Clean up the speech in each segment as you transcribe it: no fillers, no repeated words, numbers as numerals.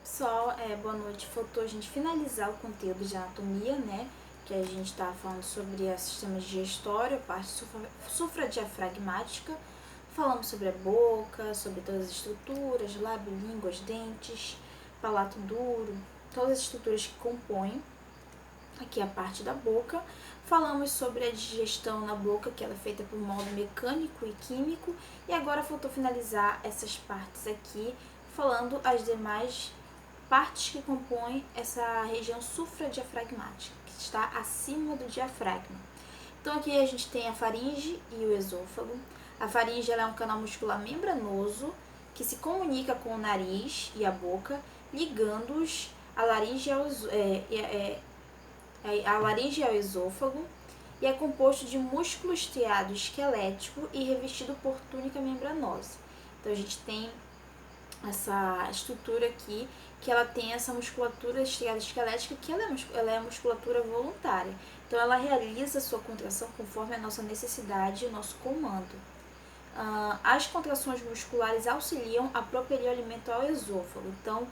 Pessoal, boa noite. Faltou a gente finalizar o conteúdo de anatomia, né? Que a gente estava falando sobre o sistema digestório, a parte sufradiafragmática. Falamos sobre a boca, sobre todas as estruturas, lábio, língua, os dentes, palato duro, todas as estruturas que compõem aqui a parte da boca. Falamos sobre a digestão na boca, que ela é feita por modo mecânico e químico. E agora faltou finalizar essas partes aqui, falando as demais partes que compõem essa região sufradiafragmática, que está acima do diafragma. Então aqui a gente tem a faringe e o esôfago. A faringe ela é um canal muscular membranoso que se comunica com o nariz e a boca, ligando-os a laringe ao esôfago, e é composto de músculo estriado esquelético e revestido por túnica membranosa. Então a gente tem essa estrutura aqui, que ela tem essa musculatura estriada esquelética, que ela é musculatura voluntária. Então ela realiza a sua contração conforme a nossa necessidade e o nosso comando. As contrações musculares auxiliam a propelir o alimento ao esôfago. Então,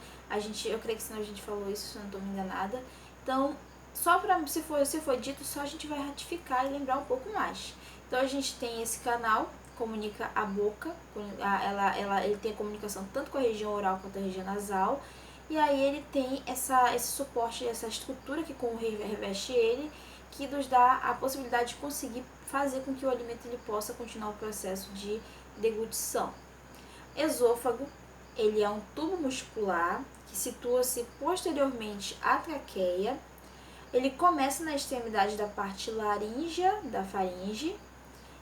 eu creio que senão a gente falou isso, se eu não estou me enganada. Então, só para se for dito, só a gente vai ratificar e lembrar um pouco mais. Então, a gente tem esse canal, comunica a boca, ele tem a comunicação tanto com a região oral quanto a região nasal. E aí ele tem esse suporte, essa estrutura que reveste ele, que nos dá a possibilidade de conseguir fazer com que o alimento ele possa continuar o processo de deglutição. Esôfago, ele é um tubo muscular que situa-se posteriormente à traqueia. Ele começa na extremidade da parte laríngea da faringe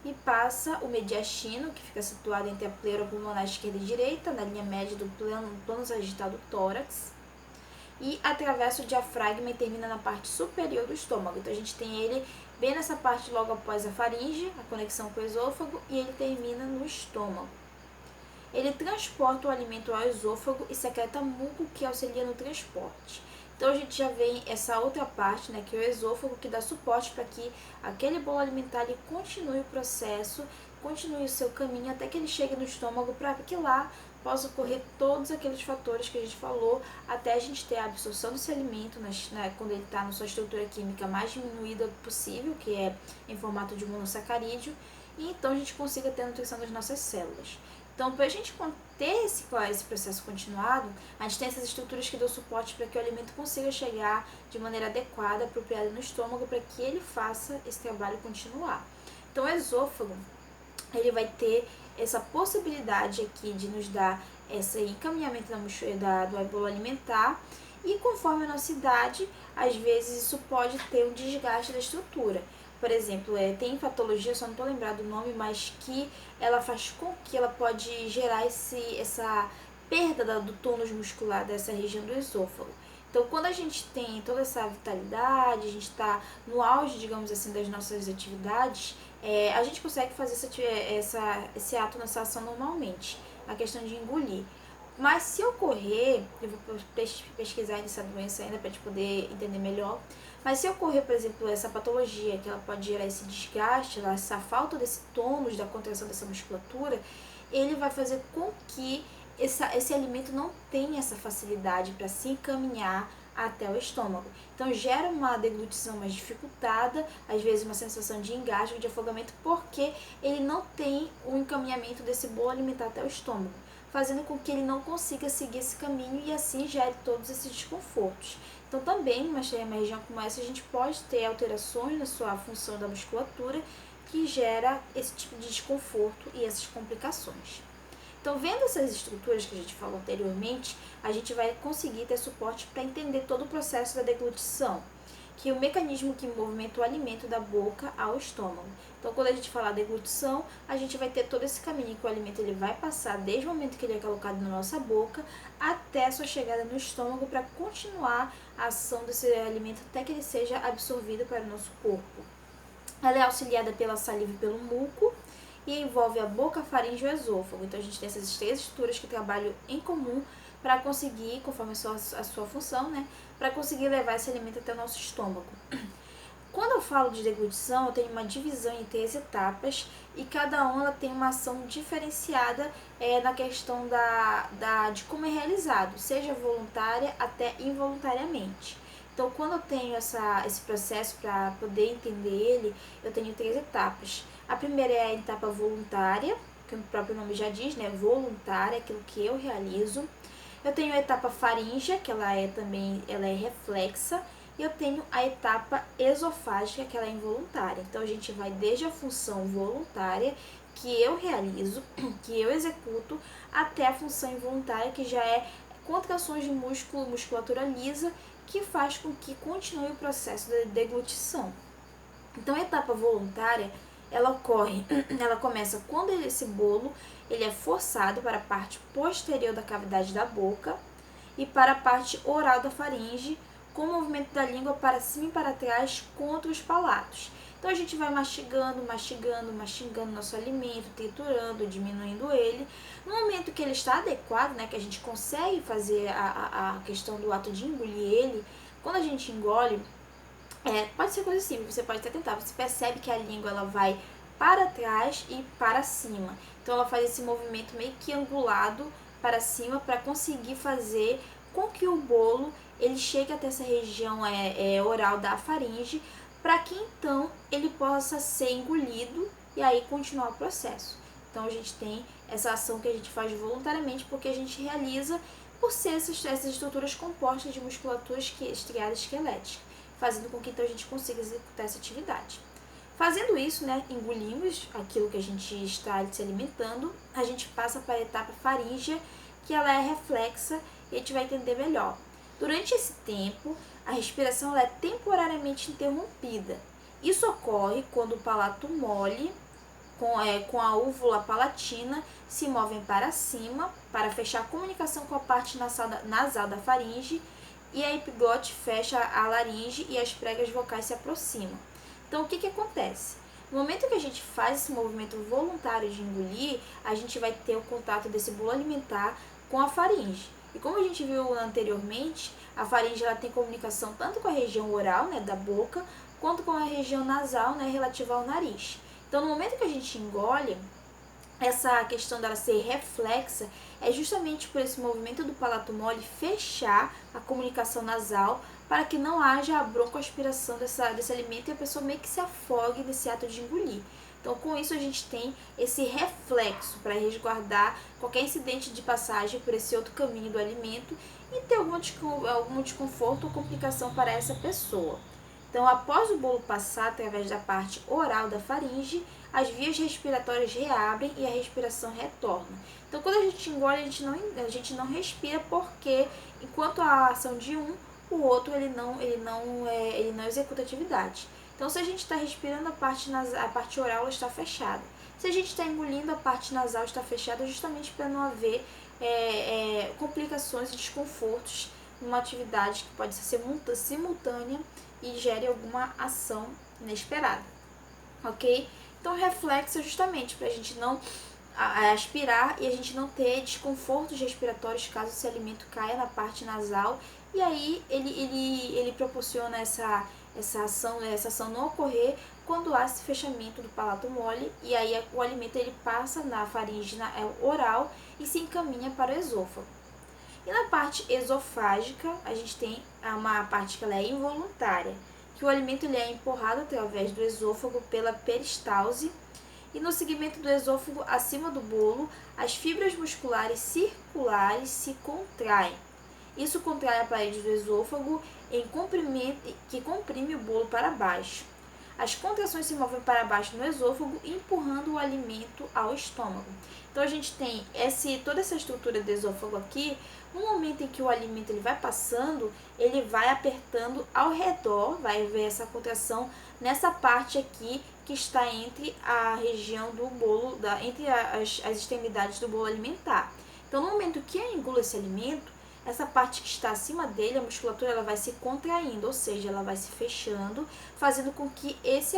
e passa o mediastino, que fica situado entre a pleura pulmonar esquerda e direita, na linha média do plano sagital do tórax, e atravessa o diafragma e termina na parte superior do estômago. Então a gente tem ele bem nessa parte logo após a faringe, a conexão com o esôfago, e ele termina no estômago. Ele transporta o alimento ao esôfago e secreta muco, que auxilia no transporte. Então a gente já vem essa outra parte, né, que é o esôfago, que dá suporte para que aquele bolo alimentar ele continue o processo, continue o seu caminho até que ele chegue no estômago, para que lá possa ocorrer todos aqueles fatores que a gente falou, até a gente ter a absorção desse alimento, quando ele está na sua estrutura química mais diminuída possível, que é em formato de monossacarídeo, e então a gente consiga ter a nutrição das nossas células. Então, para a gente ter esse processo continuado, a gente tem essas estruturas que dão suporte para que o alimento consiga chegar de maneira adequada, apropriada no estômago, para que ele faça esse trabalho continuar. Então, o esôfago, ele vai ter essa possibilidade aqui de nos dar esse encaminhamento do bolo alimentar, e conforme a nossa idade, às vezes isso pode ter um desgaste da estrutura. Por exemplo, tem patologia, só não estou lembrado do nome, mas que ela faz com que ela pode gerar essa perda do tônus muscular dessa região do esôfago. Então, quando a gente tem toda essa vitalidade, a gente está no auge, digamos assim, das nossas atividades, a gente consegue fazer esse ato, nessa ação normalmente, a questão de engolir. Mas se ocorrer, eu vou pesquisar essa doença ainda para a gente poder entender melhor, mas se ocorrer, por exemplo, essa patologia, que ela pode gerar esse desgaste, essa falta desse tônus, da contração dessa musculatura, ele vai fazer com que esse alimento não tenha essa facilidade para se encaminhar até o estômago. Então gera uma deglutição mais dificultada, às vezes uma sensação de engasgo, de afogamento, porque ele não tem o encaminhamento desse bolo alimentar até o estômago, fazendo com que ele não consiga seguir esse caminho e assim gere todos esses desconfortos. Então também, numa região como essa, a gente pode ter alterações na sua função da musculatura que gera esse tipo de desconforto e essas complicações. Então, vendo essas estruturas que a gente falou anteriormente, a gente vai conseguir ter suporte para entender todo o processo da deglutição, que é o mecanismo que movimenta o alimento da boca ao estômago. Então, quando a gente falar deglutição, a gente vai ter todo esse caminho que o alimento ele vai passar desde o momento que ele é colocado na nossa boca até a sua chegada no estômago, para continuar a ação desse alimento até que ele seja absorvido para o nosso corpo. Ela é auxiliada pela saliva e pelo muco, e envolve a boca, a faringe e o esôfago. Então a gente tem essas três estruturas que trabalham em comum para conseguir, conforme a sua função, né, para conseguir levar esse alimento até o nosso estômago. Quando eu falo de deglutição, eu tenho uma divisão em 3 etapas e cada uma ela tem uma ação diferenciada na questão de como é realizado, seja voluntária até involuntariamente. Então, quando eu tenho esse processo para poder entender ele, eu tenho 3 etapas. A primeira é a etapa voluntária, que o próprio nome já diz, né? Voluntária, aquilo que eu realizo. Eu tenho a etapa faríngea, que ela é reflexa, e eu tenho a etapa esofágica, que ela é involuntária. Então a gente vai desde a função voluntária, que eu realizo, que eu executo, até a função involuntária, que já é contrações de músculo, musculatura lisa, que faz com que continue o processo de deglutição. Então a etapa voluntária, ela começa quando esse bolo ele é forçado para a parte posterior da cavidade da boca e para a parte oral da faringe, com o movimento da língua para cima e para trás contra os palatos. Então a gente vai mastigando nosso alimento, triturando, diminuindo ele. No momento que ele está adequado, né, que a gente consegue fazer a questão do ato de engolir ele, quando a gente engole, pode ser coisa simples, você pode até tentar. Você percebe que a língua ela vai para trás e para cima. Então ela faz esse movimento meio que angulado para cima para conseguir fazer com que o bolo ele chegue até essa região oral da faringe, para que então ele possa ser engolido e aí continuar o processo. Então a gente tem essa ação que a gente faz voluntariamente porque a gente realiza por ser essas estruturas compostas de musculaturas estriadas esqueléticas, fazendo com que então a gente consiga executar essa atividade. Fazendo isso, né, engolimos aquilo que a gente está se alimentando, a gente passa para a etapa faríngea, que ela é reflexa e a gente vai entender melhor. Durante esse tempo, a respiração ela é temporariamente interrompida. Isso ocorre quando o palato mole, com a úvula palatina, se movem para cima para fechar a comunicação com a parte nasal da faringe e a epiglote fecha a laringe e as pregas vocais se aproximam. Então, o que acontece? No momento que a gente faz esse movimento voluntário de engolir, a gente vai ter o contato desse bolo alimentar com a faringe. E como a gente viu anteriormente, a faringe ela tem comunicação tanto com a região oral, né, da boca, quanto com a região nasal, né, relativa ao nariz. Então, no momento que a gente engole, essa questão dela ser reflexa é justamente por esse movimento do palato mole fechar a comunicação nasal para que não haja a broncoaspiração desse alimento e a pessoa meio que se afogue nesse ato de engolir. Então, com isso, a gente tem esse reflexo para resguardar qualquer incidente de passagem por esse outro caminho do alimento e ter algum desconforto ou complicação para essa pessoa. Então, após o bolo passar através da parte oral da faringe, as vias respiratórias reabrem e a respiração retorna. Então, quando a gente engole, a gente não respira porque, enquanto a ação de um, o outro ele não executa atividade. Então, se a gente está respirando, a parte oral ela está fechada. Se a gente está engolindo, a parte nasal está fechada justamente para não haver complicações e desconfortos numa atividade que pode ser simultânea e gere alguma ação inesperada, ok? Então, reflexo é justamente para a gente não aspirar e a gente não ter desconfortos respiratórios caso esse alimento caia na parte nasal, e aí ele proporciona essa ação não ocorrer quando há esse fechamento do palato mole, e aí o alimento ele passa na faringe oral e se encaminha para o esôfago. E na parte esofágica, a gente tem uma parte que ela é involuntária, que o alimento ele é empurrado através do esôfago pela peristalse, e no segmento do esôfago, acima do bolo, as fibras musculares circulares se contraem. Isso contrai a parede do esôfago que comprime o bolo para baixo. As contrações se movem para baixo no esôfago, empurrando o alimento ao estômago. Então a gente tem toda essa estrutura do esôfago aqui. No momento em que o alimento ele vai passando, ele vai apertando ao redor, vai haver essa contração nessa parte aqui que está entre a região do bolo, entre as extremidades do bolo alimentar. Então, no momento que eu engulo esse alimento, essa parte que está acima dele, a musculatura ela vai se contraindo, ou seja, ela vai se fechando, fazendo com que esse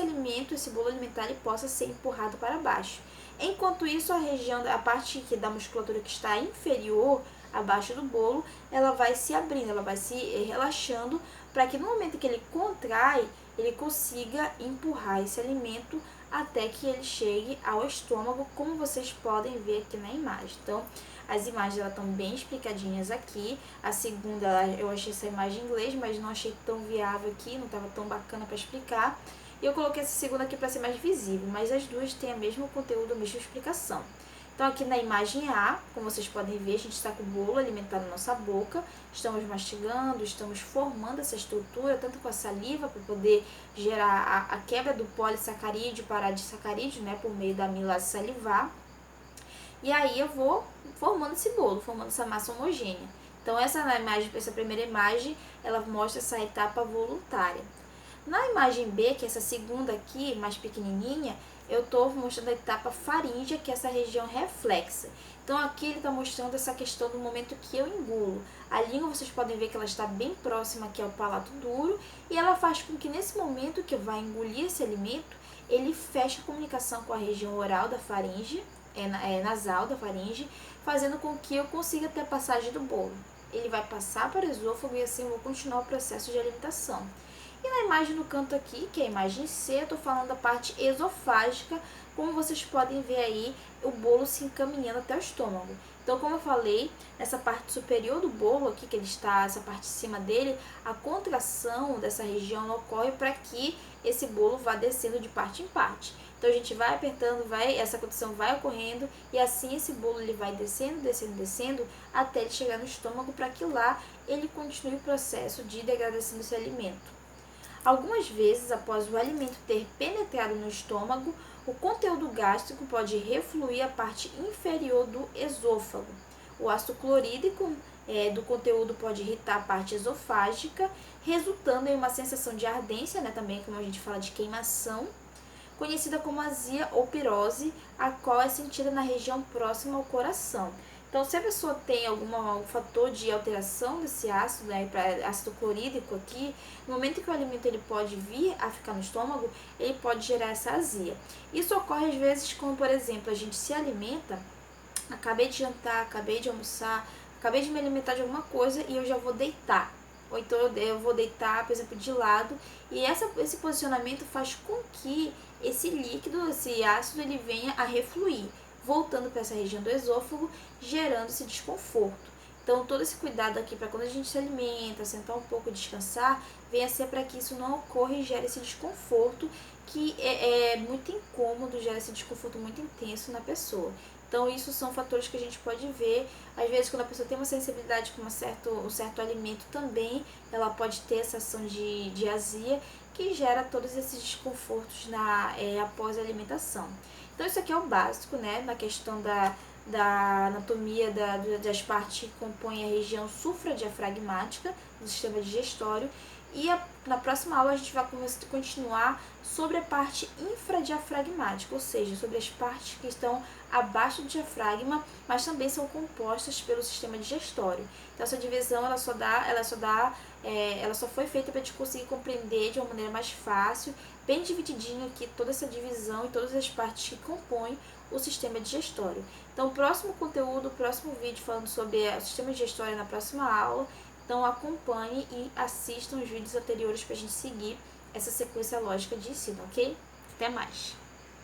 bolo alimentar, ele possa ser empurrado para baixo. Enquanto isso, a parte da musculatura que está inferior abaixo do bolo, ela vai se abrindo, ela vai se relaxando, para que no momento que ele contrai, ele consiga empurrar esse alimento até que ele chegue ao estômago, como vocês podem ver aqui na imagem. Então, as imagens elas estão bem explicadinhas aqui. A segunda, eu achei essa imagem em inglês, mas não achei tão viável aqui, não estava tão bacana para explicar. E eu coloquei essa segunda aqui para ser mais visível, mas as duas têm o mesmo conteúdo, a mesma explicação. Então, aqui na imagem A, como vocês podem ver, a gente está com o bolo alimentando a nossa boca, estamos mastigando, estamos formando essa estrutura, tanto com a saliva, para poder gerar a quebra do polissacarídeo para disacarídeo, né, por meio da amilase salivar. E aí eu vou formando esse bolo, formando essa massa homogênea. Então, essa primeira imagem, ela mostra essa etapa voluntária. Na imagem B, que é essa segunda aqui, mais pequenininha, eu estou mostrando a etapa faríngea, que é essa região reflexa. Então, aqui ele está mostrando essa questão do momento que eu engulo. A língua, vocês podem ver que ela está bem próxima aqui ao palato duro, e ela faz com que nesse momento que vai engolir esse alimento, ele feche a comunicação com a região oral da faringe, nasal da faringe, fazendo com que eu consiga ter a passagem do bolo. Ele vai passar para o esôfago e assim eu vou continuar o processo de alimentação. E na imagem no canto aqui, que é a imagem C, eu estou falando da parte esofágica, como vocês podem ver aí, o bolo se encaminhando até o estômago. Então, como eu falei, nessa parte superior do bolo aqui, que ele está, essa parte de cima dele, a contração dessa região ocorre para que esse bolo vá descendo de parte em parte. Então, a gente vai apertando, essa contração vai ocorrendo e assim esse bolo ele vai descendo, descendo, descendo, até ele chegar no estômago, para que lá ele continue o processo de degradação desse alimento. Algumas vezes, após o alimento ter penetrado no estômago, o conteúdo gástrico pode refluir à parte inferior do esôfago. O ácido clorídrico do conteúdo pode irritar a parte esofágica, resultando em uma sensação de ardência, né, também como a gente fala de queimação, conhecida como azia ou pirose, a qual é sentida na região próxima ao coração. Então, se a pessoa tem algum fator de alteração desse ácido, né, para ácido clorídrico aqui, no momento que o alimento ele pode vir a ficar no estômago, ele pode gerar essa azia. Isso ocorre às vezes como, por exemplo, a gente se alimenta, acabei de jantar, acabei de almoçar, acabei de me alimentar de alguma coisa e eu já vou deitar. Ou então eu vou deitar, por exemplo, de lado, e esse posicionamento faz com que esse líquido, esse ácido, ele venha a refluir, voltando para essa região do esôfago, gerando esse desconforto. Então, todo esse cuidado aqui para quando a gente se alimenta, sentar um pouco, descansar, venha ser para que isso não ocorra e gere esse desconforto, que é muito incômodo, gera esse desconforto muito intenso na pessoa. Então, isso são fatores que a gente pode ver. Às vezes, quando a pessoa tem uma sensibilidade com um certo alimento também, ela pode ter essa ação de azia, que gera todos esses desconfortos após a alimentação. Então, isso aqui é o básico, né, na questão da anatomia das partes que compõem a região sufradiafragmática do sistema digestório. E na próxima aula a gente vai continuar sobre a parte infradiafragmática, ou seja, sobre as partes que estão abaixo do diafragma, mas também são compostas pelo sistema digestório. Então, essa divisão ela só foi feita para a gente conseguir compreender de uma maneira mais fácil, bem divididinho aqui toda essa divisão e todas as partes que compõem o sistema digestório. Então, o próximo conteúdo, o próximo vídeo falando sobre o sistema digestório na próxima aula. Então, acompanhe e assistam os vídeos anteriores para a gente seguir essa sequência lógica de ensino, ok? Até mais!